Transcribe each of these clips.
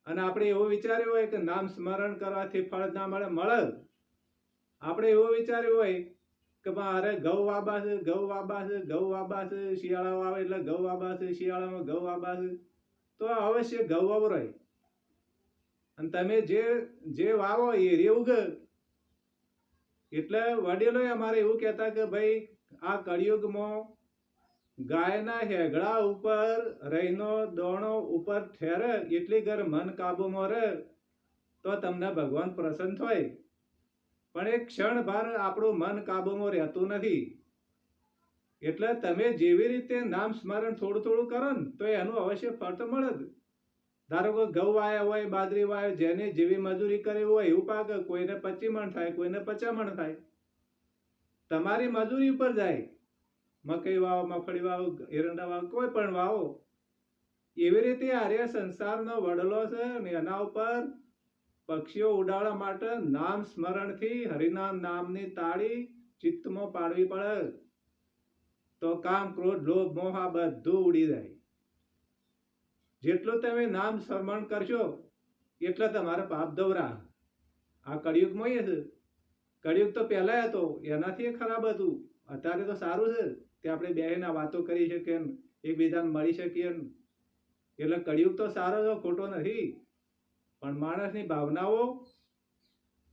અને આપણે એવું વિચાર્યું હોય કે નામ સ્મરણ કરવાથી ફળ ના મળે, મળે. આપણે એવું વિચાર્યું હોય કે અરે ઘઉં વાબા છે, ઘઉં વાબા છે, ઘઉં વાબા છે, શિયાળા આવે એટલે ઘઉં વાબા છે, શિયાળામાં ઘઉં વાબા છે, તો અવશ્ય ઘઉં વવરાય. અને તમે જે વાવો એ રે ઉગે. એટલે વડીલો અમારે એવું કહેતા કે ભાઈ આ કળિયુગમાં ગાયના હેગડા ઉપર રહીનો દોણો ઉપર ઠેરે એટલી ઘર મન કાબુમાં રહે તો તમને ભગવાન પ્રસન્ન થાય. પણ એક ક્ષણ ભાર આપણું મન કાબુમાં રહેતું નથી. એટલે તમે જેવી રીતે નામ સ્મરણ થોડું થોડું કરો ને તો એનું અવશ્ય ફળ તો મળે જ. ધારો કે ઘઉં વાયા હોય, બાજરી વાય, જેને જેવી મજૂરી કરી હોય એવું પાકે. કોઈને 25 મણ થાય, કોઈને 50 મણ થાય. તમારી મજૂરી ઉપર જાય. મકઈ વાવો, મગફળી વાવો, એરંડા વાવો, કોઈ પણ વાવો. એવી રીતે આર્ય સંસારનો વડલો છે ને એના ઉપર પક્ષીઓ ઉડાડવા માટે નામ સ્મરણથી હરિનામ નામની તાળી ચિત્તમાં પાડવી પડે. તો કામ, ક્રોધ, લોભ, મોહ આ બધું ઉડી જાય. જેટલું તમે નામ સ્મરણ કરશો એટલે તમારે પાપ દવરા. આ કળિયુગમાં છે. કળિયુગ તો પહેલા હતો એનાથી ખરાબ હતું. અત્યારે તો સારું છે કે આપણે બેહીને વાતો કરી શકીએ, એકબીજાને મળી શકીએ. એટલે કળિયુગ તો સારો છે, ખોટો નથી. પણ માણસની ભાવનાઓ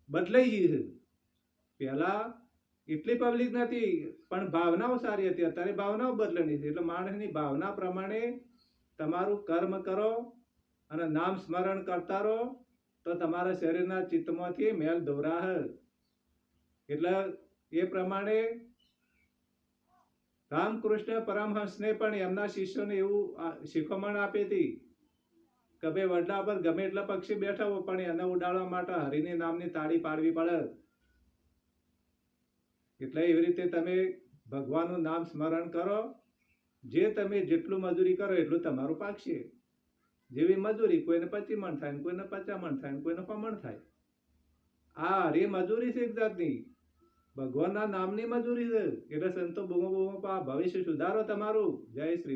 બદલાઈ ગઈ છે. પહેલા એટલી પબ્લિક નથી પણ ભાવનાઓ સારી હતી. અત્યારે ભાવનાઓ બદલાની છે. એટલે માણસની ભાવના પ્રમાણે તમારું કર્મ કરો અને નામ સ્મરણ કરતા રહો તો તમારા શરીરના ચિત્તમાંથી મેલ દોરાહ. એટલે એ પ્રમાણે રામકૃષ્ણ પરમહંસને પણ એમના શિષ્યોને એવું શીખવણ આપી હતી કે ભાઈ વડલા પર ગમે એટલા પક્ષી બેઠા હોય પણ એને ઉડાડવા માટે હરિની નામની તાળી પાડવી પડે. એટલે એવી રીતે તમે ભગવાનનું નામ સ્મરણ કરો. જે તમે જેટલું મજૂરી કરો એટલું તમારું પાકશે. જેવી મજૂરી, કોઈને 25 મણ થાય, કોઈને 50 મણ થાય, કોઈને 100 મણ થાય. આ હરી મજૂરી છે એક જાતની. ભગવાનના નામની મજૂરી છે. એટલે સંતો બૂમો બૂમો ભવિષ્ય સુધારો તમારું. જય શ્રી